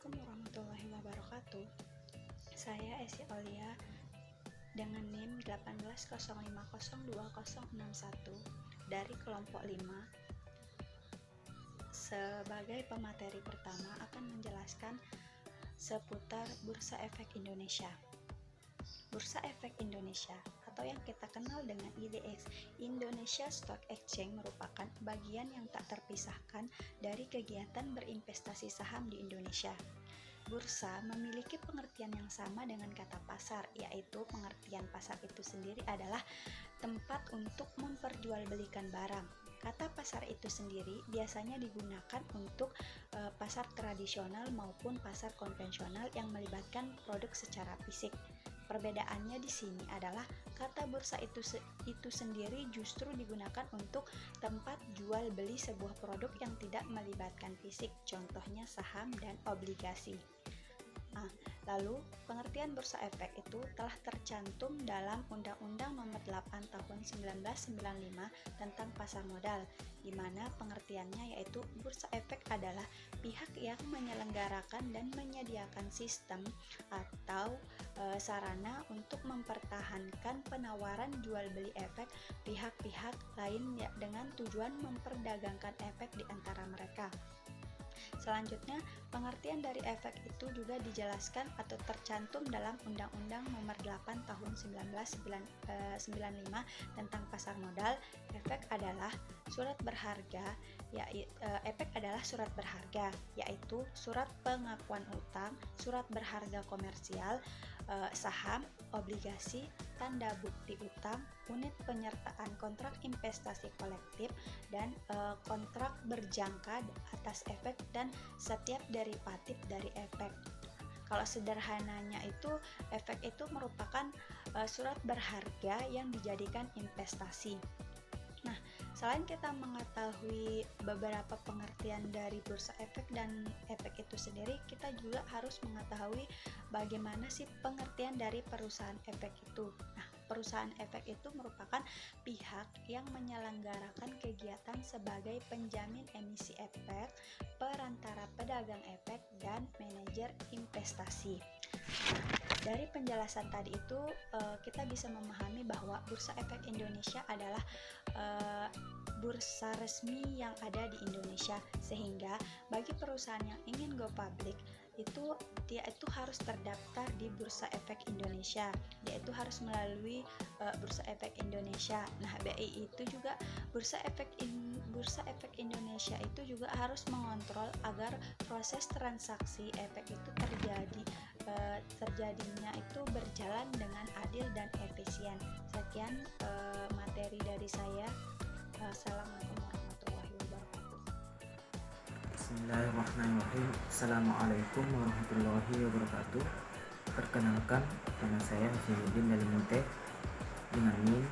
Assalamualaikum warahmatullahi wabarakatuh. Saya Esi Aulia dengan NIM 1805020061 dari kelompok 5. Sebagai pemateri pertama akan menjelaskan seputar Bursa Efek Indonesia. Bursa Efek Indonesia atau yang kita kenal dengan IDX, Indonesia Stock Exchange, merupakan bagian yang tak terpisahkan dari kegiatan berinvestasi saham di Indonesia. Bursa memiliki pengertian yang sama dengan kata pasar, yaitu pengertian pasar itu sendiri adalah tempat untuk memperjualbelikan barang. Kata pasar itu sendiri biasanya digunakan untuk pasar tradisional maupun pasar konvensional yang melibatkan produk secara fisik. Perbedaannya di sini adalah kata bursa itu sendiri justru digunakan untuk tempat jual beli sebuah produk yang tidak melibatkan fisik, contohnya saham dan obligasi. Lalu pengertian bursa efek itu telah tercantum dalam Undang-Undang Nomor 8 Tahun 1995 tentang pasar modal, di mana pengertiannya yaitu bursa efek adalah pihak yang menyelenggarakan dan menyediakan sistem atau sarana untuk mempertahankan penawaran jual beli efek pihak-pihak lain dengan tujuan memperdagangkan efek di antara mereka. Selanjutnya, pengertian dari efek itu juga dijelaskan atau tercantum dalam Undang-Undang Nomor 8 Tahun 1995 tentang pasar modal. Efek adalah surat berharga, yaitu surat pengakuan utang, surat berharga komersial, saham, obligasi, tanda bukti utang, unit penyertaan kontrak investasi kolektif, dan kontrak berjangka atas efek dan setiap derivatif dari efek. Kalau sederhananya itu, efek itu merupakan surat berharga yang dijadikan investasi. Nah, selain kita mengetahui beberapa pengertian dari bursa efek dan efek itu sendiri, kita juga harus mengetahui bagaimana sih pengertian dari perusahaan efek itu. Nah, perusahaan efek itu merupakan pihak yang menyelenggarakan kegiatan sebagai penjamin emisi efek, perantara pedagang efek, dan manajer investasi. Dari penjelasan tadi itu kita bisa memahami bahwa Bursa Efek Indonesia adalah bursa resmi yang ada di Indonesia, sehingga bagi perusahaan yang ingin go public dia itu harus terdaftar di Bursa Efek Indonesia, yaitu harus melalui Bursa Efek Indonesia. Nah, BI itu juga Bursa Efek Indonesia itu juga harus mengontrol agar proses transaksi efek itu terjadinya itu berjalan dengan adil dan efisien. Sekian materi dari saya. Assalamualaikum warahmatullahi wabarakatuh. Bismillahirrahmanirrahim. Assalamualaikum warahmatullahi wabarakatuh. Perkenalkan, nama saya Hafizuddin dari Mute dengan NIM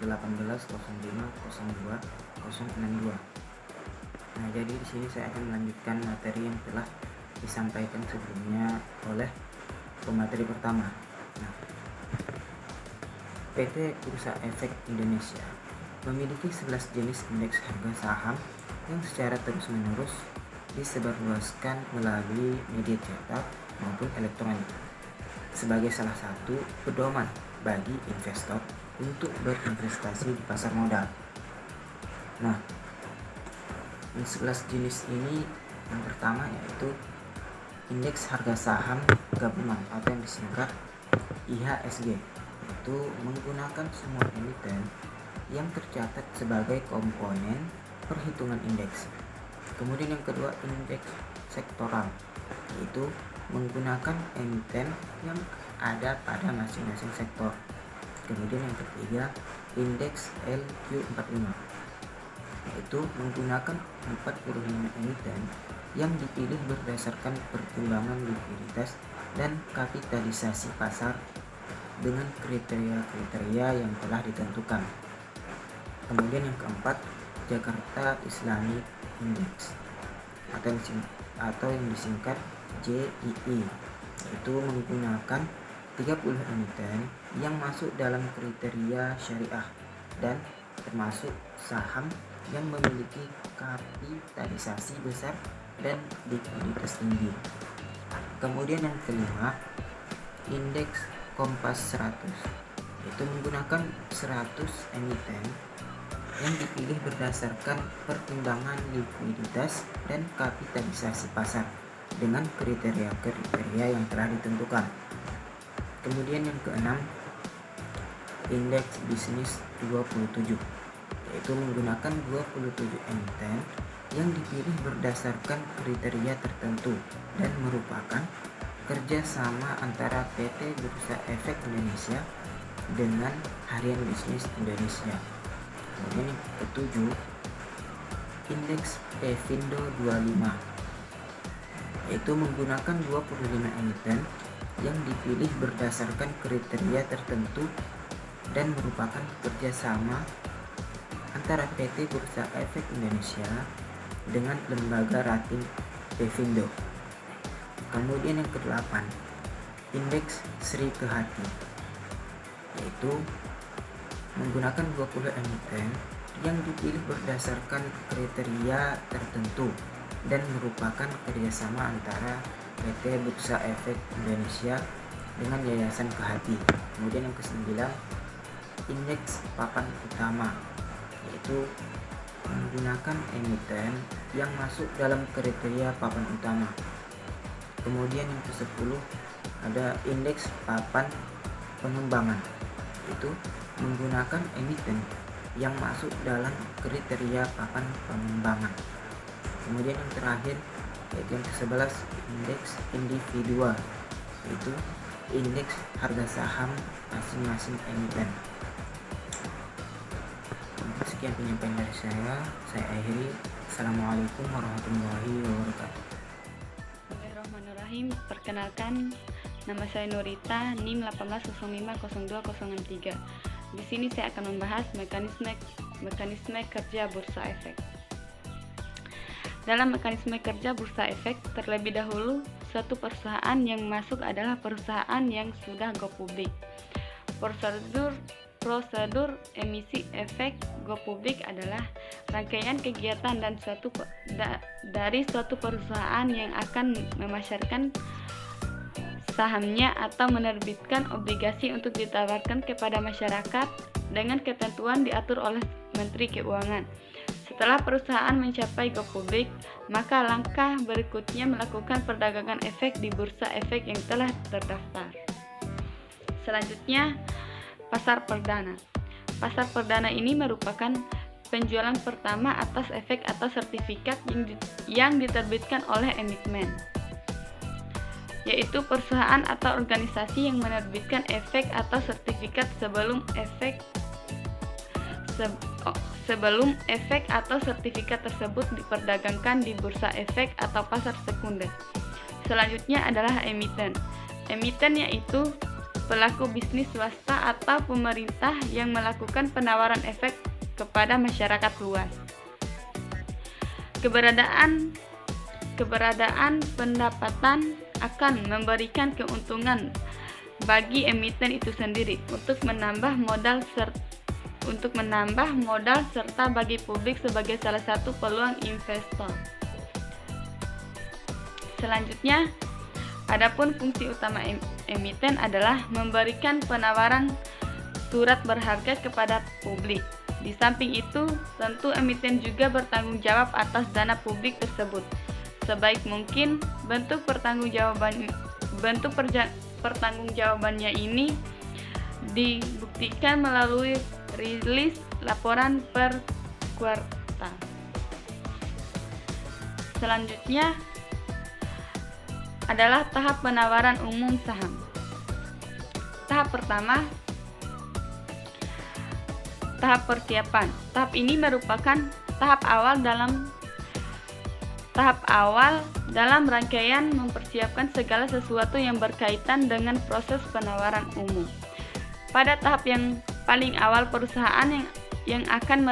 1805020062. Nah, jadi di sini saya akan melanjutkan materi yang telah disampaikan sebelumnya oleh pemateri pertama. Nah, PT Bursa Efek Indonesia memiliki 11 jenis indeks harga saham yang secara terus-menerus disebarluaskan melalui media cetak maupun elektronik sebagai salah satu pedoman bagi investor untuk berinvestasi di pasar modal. Nah, 11 jenis ini, yang pertama yaitu indeks harga saham gabungan atau yang disingkat IHSG, itu menggunakan semua emiten yang tercatat sebagai komponen perhitungan indeks. Kemudian yang kedua, indeks sektoral, yaitu menggunakan emiten yang ada pada masing-masing sektor. Kemudian yang ketiga, indeks LQ45, yaitu menggunakan 45 emiten yang dipilih berdasarkan pertimbangan likuiditas dan kapitalisasi pasar dengan kriteria-kriteria yang telah ditentukan. Kemudian yang keempat, Jakarta Islamic Index atau yang disingkat JII, yaitu menggunakan 30 emiten yang masuk dalam kriteria syariah dan termasuk saham yang memiliki kapitalisasi besar dan likuiditas tinggi. Kemudian yang kelima, indeks Kompas 100, yaitu menggunakan 100 emiten yang dipilih berdasarkan pertimbangan likuiditas dan kapitalisasi pasar dengan kriteria-kriteria yang telah ditentukan. Kemudian yang keenam, indeks bisnis 27, yaitu menggunakan 27 emiten yang dipilih berdasarkan kriteria tertentu dan merupakan kerjasama antara PT Bursa Efek Indonesia dengan Harian Bisnis Indonesia. Kemudian yang ketujuh, indeks Pevindo 25, yaitu menggunakan 25 emiten yang dipilih berdasarkan kriteria tertentu dan merupakan kerjasama antara PT Bursa Efek Indonesia dengan lembaga rating Pevindo. Kemudian yang kedelapan, indeks Sri Kehati, yaitu menggunakan 20 emiten yang dipilih berdasarkan kriteria tertentu dan merupakan kerjasama antara PT Bursa Efek Indonesia dengan Yayasan Kehati. Kemudian yang kesembilan, indeks papan utama, yaitu menggunakan emiten yang masuk dalam kriteria papan utama. Kemudian yang ke-10 ada indeks papan pengembangan, yaitu menggunakan emiten yang masuk dalam kriteria papan pengembangan. Kemudian yang terakhir yaitu yang ke-11, indeks individual, yaitu indeks harga saham masing-masing emiten. Sekian penyampaian dari saya akhiri. Assalamualaikum warahmatullahi wabarakatuh. Bismillahirrahmanirrahim. Perkenalkan, nama saya Nurita, NIM 18050203. Di sini saya akan membahas mekanisme kerja bursa efek. Dalam mekanisme kerja bursa efek, terlebih dahulu suatu perusahaan yang masuk adalah perusahaan yang sudah go publik. Prosedur emisi efek go publik adalah rangkaian kegiatan dan dari suatu perusahaan yang akan memasarkan sahamnya atau menerbitkan obligasi untuk ditawarkan kepada masyarakat dengan ketentuan diatur oleh Menteri Keuangan. Setelah perusahaan mencapai go publik, maka langkah berikutnya melakukan perdagangan efek di bursa efek yang telah terdaftar. Selanjutnya, pasar perdana. Pasar perdana ini merupakan penjualan pertama atas efek atau sertifikat yang diterbitkan oleh emiten, yaitu perusahaan atau organisasi yang menerbitkan efek atau sertifikat sebelum efek atau sertifikat tersebut diperdagangkan di bursa efek atau pasar sekunder. Selanjutnya adalah emiten. Emiten yaitu pelaku bisnis swasta atau pemerintah yang melakukan penawaran efek kepada masyarakat luas. Keberadaan pendapatan akan memberikan keuntungan bagi emiten itu sendiri untuk menambah modal serta bagi publik sebagai salah satu peluang investor. Selanjutnya, adapun fungsi utama emiten adalah memberikan penawaran surat berharga kepada publik. Di samping itu, tentu emiten juga bertanggung jawab atas dana publik tersebut. Sebaik mungkin bentuk pertanggungjawabannya ini dibuktikan melalui rilis laporan per kuartal. Selanjutnya adalah tahap penawaran umum saham. Tahap pertama, tahap persiapan. Tahap ini merupakan tahap awal dalam rangkaian mempersiapkan segala sesuatu yang berkaitan dengan proses penawaran umum. Pada tahap yang paling awal, perusahaan yang akan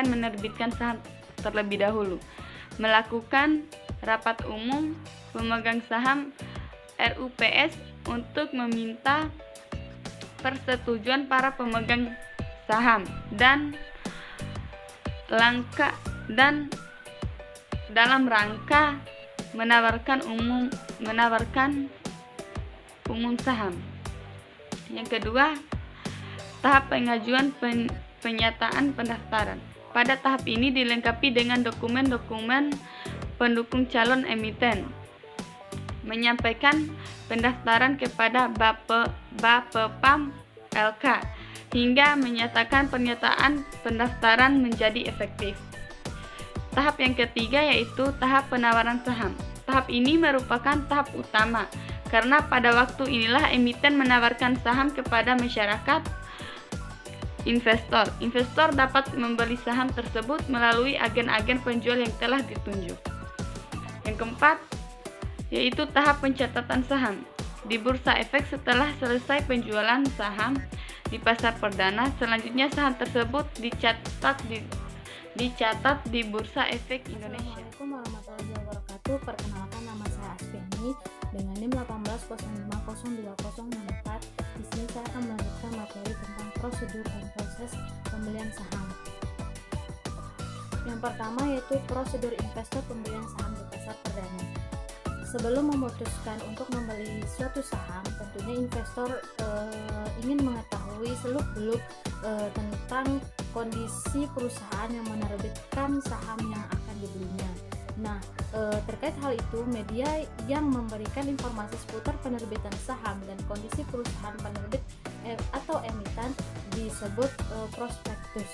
menerbitkan saham terlebih dahulu melakukan rapat umum pemegang saham RUPS untuk meminta persetujuan para pemegang saham dalam rangka menawarkan umum saham. Yang kedua, tahap pengajuan penyataan pendaftaran. Pada tahap ini dilengkapi dengan dokumen-dokumen pendukung calon emiten, menyampaikan pendaftaran kepada Bapepam LK hingga menyatakan pernyataan pendaftaran menjadi efektif. Tahap yang ketiga yaitu tahap penawaran saham. Tahap ini merupakan tahap utama karena pada waktu inilah emiten menawarkan saham kepada masyarakat investor. Investor dapat membeli saham tersebut melalui agen-agen penjual yang telah ditunjuk. Yang keempat yaitu tahap pencatatan saham. Di Bursa Efek setelah selesai penjualan saham di pasar perdana, selanjutnya saham tersebut dicatat di Bursa Efek Indonesia. Assalamualaikum warahmatullahi wabarakatuh. Perkenalkan, nama saya Asfiani dengan NIM 18050204. Di sini saya akan melanjutkan materi tentang prosedur dan proses pembelian saham. Yang pertama yaitu prosedur investor pembelian saham di pasar perdana. Sebelum memutuskan untuk membeli suatu saham, tentunya investor ingin mengetahui seluk-beluk tentang kondisi perusahaan yang menerbitkan saham yang akan dibelinya. Nah, terkait hal itu, media yang memberikan informasi seputar penerbitan saham dan kondisi perusahaan penerbit atau emiten disebut prospektus.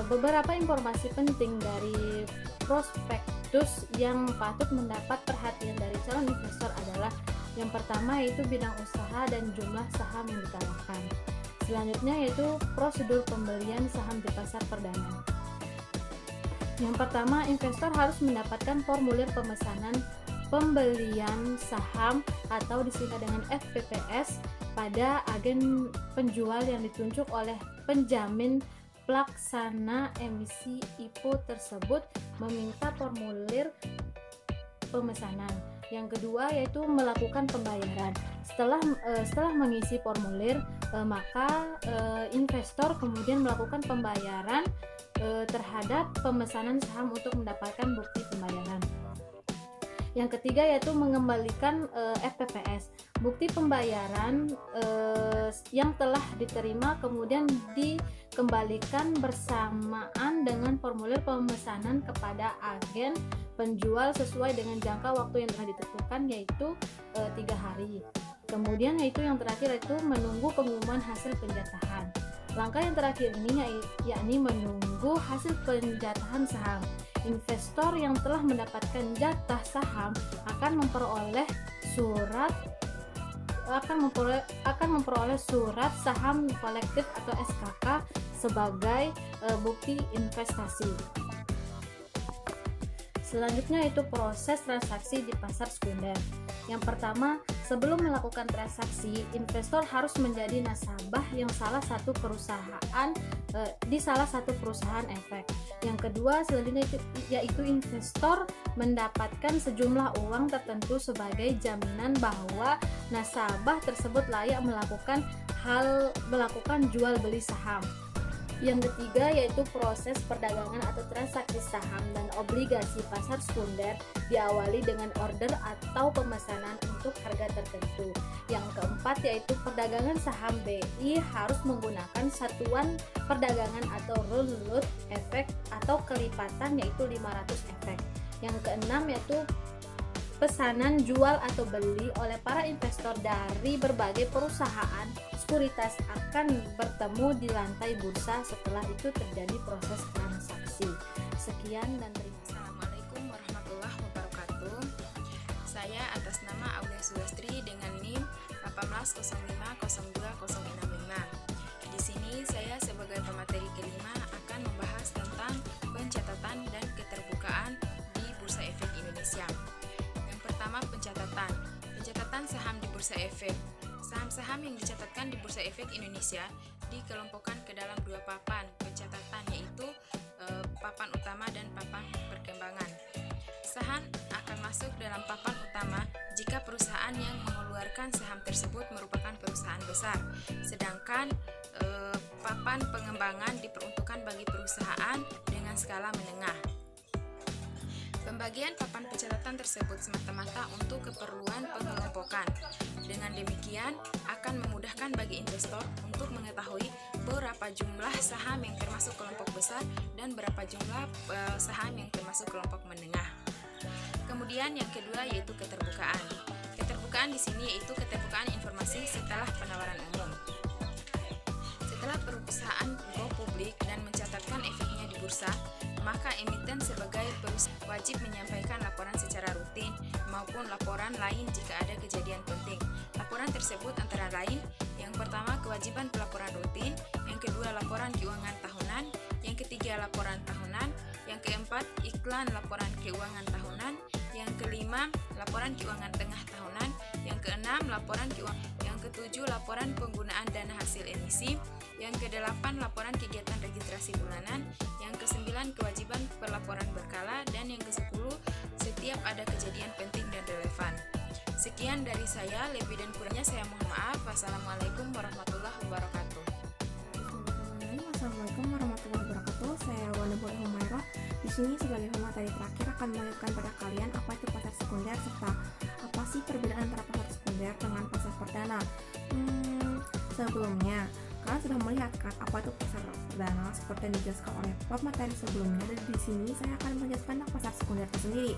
Beberapa informasi penting dari prospektus yang patut mendapat perhatian dari calon investor adalah yang pertama yaitu bidang usaha dan jumlah saham yang ditawarkan. Selanjutnya yaitu prosedur pembelian saham di pasar perdana. Yang pertama, investor harus mendapatkan formulir pemesanan pembelian saham atau disingkat dengan FPPS pada agen penjual yang ditunjuk oleh penjamin pelaksana emisi IPO tersebut meminta formulir pemesanan. Yang kedua yaitu melakukan pembayaran. Setelah mengisi formulir, maka investor kemudian melakukan pembayaran terhadap pemesanan saham untuk mendapatkan bukti pembayaran. Yang ketiga yaitu mengembalikan FPPS. Bukti pembayaran yang telah diterima kemudian dikembalikan bersamaan dengan formulir pemesanan kepada agen penjual sesuai dengan jangka waktu yang telah ditentukan yaitu 3 hari. Kemudian yaitu yang terakhir yaitu menunggu pengumuman hasil penjatahan. Langkah yang terakhir ini yakni menunggu hasil penjatahan saham. Investor yang telah mendapatkan jatah saham akan memperoleh surat saham kolektif atau SKK sebagai bukti investasi. Selanjutnya itu proses transaksi di pasar sekunder. Yang pertama, sebelum melakukan transaksi, investor harus menjadi nasabah yang salah satu perusahaan di salah satu perusahaan efek. Yang kedua, selanjutnya yaitu investor mendapatkan sejumlah uang tertentu sebagai jaminan bahwa nasabah tersebut layak melakukan jual beli saham. Yang ketiga yaitu proses perdagangan atau transaksi saham dan obligasi pasar sekunder diawali dengan order atau pemesanan untuk harga tertentu. Yang keempat yaitu perdagangan saham BI harus menggunakan satuan perdagangan atau root efek atau kelipatan yaitu 500 efek. Yang keenam yaitu pesanan jual atau beli oleh para investor dari berbagai perusahaan sekuritas akan bertemu di lantai bursa. Setelah itu terjadi proses transaksi. Sekian dan terima kasih. Assalamualaikum warahmatullahi wabarakatuh. Saya atas nama Aulia Sulastri dengan NIM 180502065. Di sini saya sebagai pemateri kelima akan membahas tentang pencatatan dan keterbukaan di Bursa Efek Indonesia. Pertama, pencatatan saham di Bursa Efek. Saham-saham yang dicatatkan di Bursa Efek Indonesia dikelompokkan ke dalam 2 papan pencatatan, yaitu papan utama dan papan perkembangan. Saham akan masuk dalam papan utama jika perusahaan yang mengeluarkan saham tersebut merupakan perusahaan besar, sedangkan papan pengembangan diperuntukkan bagi perusahaan dengan skala menengah. Pembagian papan pencatatan tersebut semata-mata untuk keperluan pengelompokan. Dengan demikian, akan memudahkan bagi investor untuk mengetahui berapa jumlah saham yang termasuk kelompok besar dan berapa jumlah saham yang termasuk kelompok menengah. Kemudian yang kedua yaitu keterbukaan. Keterbukaan di sini yaitu keterbukaan informasi setelah penawaran umum. Setelah perusahaan go publik dan mencatatkan efeknya di bursa, maka emiten sebagai perusahaan wajib menyampaikan laporan secara rutin maupun laporan lain jika ada kejadian penting. Laporan tersebut antara lain, yang pertama kewajiban pelaporan rutin, yang kedua laporan keuangan tahunan, yang ketiga laporan tahunan, yang keempat iklan laporan keuangan tahunan, yang kelima laporan keuangan tengah tahunan, yang keenam laporan keuangan, yang ketujuh laporan penggunaan dana hasil emisi, yang kedelapan laporan kegiatan registrasi bulanan, yang kesembilan kewajiban pelaporan berkala, dan yang kesepuluh setiap ada kejadian penting dan relevan. Sekian dari saya, lebih dan kurangnya saya mohon maaf. Wassalamualaikum warahmatullahi wabarakatuh. Assalamualaikum warahmatullahi wabarakatuh. Saya Wana Boleh Humairah. Di sini sebagai pemateri terakhir akan menjelaskan pada kalian apa itu pasar sekunder serta apa sih perbedaan antara pasar sekunder dengan pasar perdana. Sebelumnya, kalian sudah melihat kan apa itu pasar perdana seperti yang dijelaskan oleh pemateri sebelumnya. Dan di sini saya akan menjelaskan tentang pasar sekunder itu sendiri.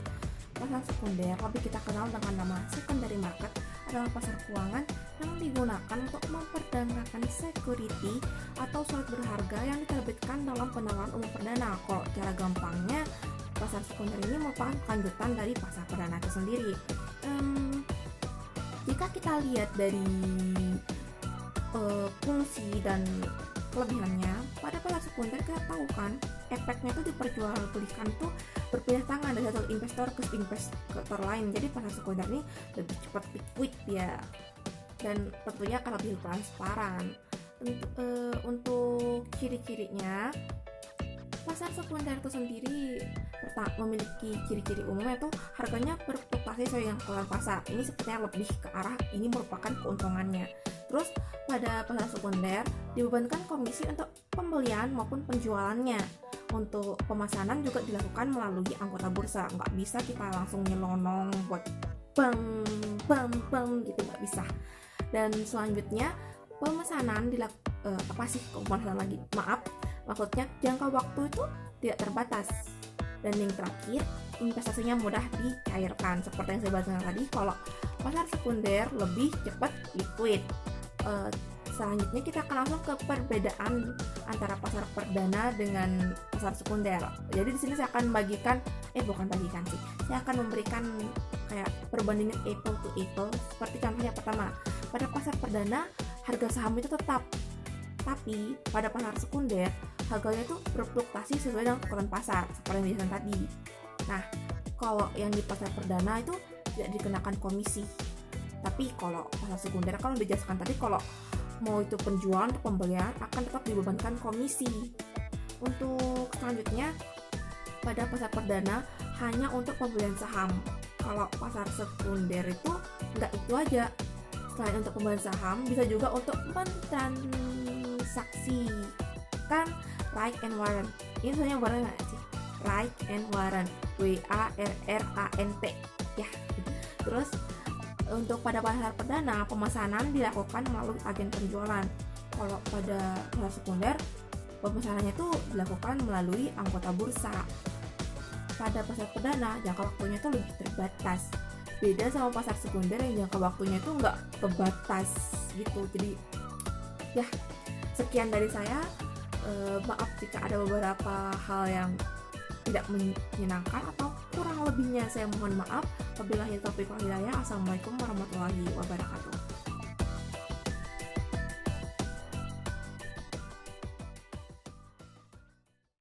Pasar sekunder lebih kita kenal dengan nama secondary market adalah pasar keuangan yang digunakan untuk memperdagangkan security atau surat berharga yang diterbitkan dalam penawaran umum perdana. Kalau cara gampangnya, pasar sekunder ini merupakan kelanjutan dari pasar perdana itu sendiri. Jika kita lihat dari fungsi dan kelebihannya, pada pasar sekunder kita tahu kan efeknya itu diperjualbelikan tuh berpindah tangan dari satu investor ke investor lain. Jadi pasar sekunder ini lebih cepat liquid ya, dan tentunya akan lebih transparan. Untuk ciri-cirinya, pasar sekunder itu sendiri memiliki ciri-ciri umumnya tuh harganya berfluktuasi sesuai dengan keluar pasar. Ini sepertinya lebih ke arah ini merupakan keuntungannya. Terus pada pasar sekunder dibebankan komisi untuk pembelian maupun penjualannya. Untuk pemesanan juga dilakukan melalui anggota bursa. Nggak bisa kita langsung nyelonong buat bang gitu, nggak bisa. Dan selanjutnya pemesanan maksudnya jangka waktu itu tidak terbatas. Dan yang terakhir, investasinya mudah dicairkan. Seperti yang saya bahas tadi, kalau pasar sekunder lebih cepat liquid. Selanjutnya kita akan langsung ke perbedaan antara pasar perdana dengan pasar sekunder. Jadi di sini saya akan saya akan memberikan kayak perbandingan apple to apple. Seperti contohnya pertama, pada pasar perdana harga saham itu tetap, tapi pada pasar sekunder harganya itu berfluktuasi sesuai dengan ukuran pasar seperti yang dijelaskan tadi. Nah, kalau yang di pasar perdana itu tidak dikenakan komisi. Tapi kalau pasar sekunder kan udah dijelaskan tadi, kalau mau itu penjualan atau pembelian akan tetap dibebankan komisi. Untuk selanjutnya, pada pasar perdana hanya untuk pembelian saham. Kalau pasar sekunder itu enggak itu aja. Selain untuk pembelian saham, bisa juga untuk mentransaksikan right and warrant. Ini sebenarnya warrant nggak sih? Right and warrant, WARRANT ya. Terus untuk pada pasar perdana, pemesanan dilakukan melalui agen penjualan. Kalau pada pasar sekunder, pemesanannya itu dilakukan melalui anggota bursa. Pada pasar perdana, jangka waktunya itu lebih terbatas. Beda sama pasar sekunder yang jangka waktunya itu nggak terbatas gitu. Jadi, ya sekian dari saya. Maaf jika ada beberapa hal yang tidak menyenangkan atau kurang lebihnya saya mohon maaf. Wabillahi taufiq wal hidayah. Assalamualaikum warahmatullahi wabarakatuh.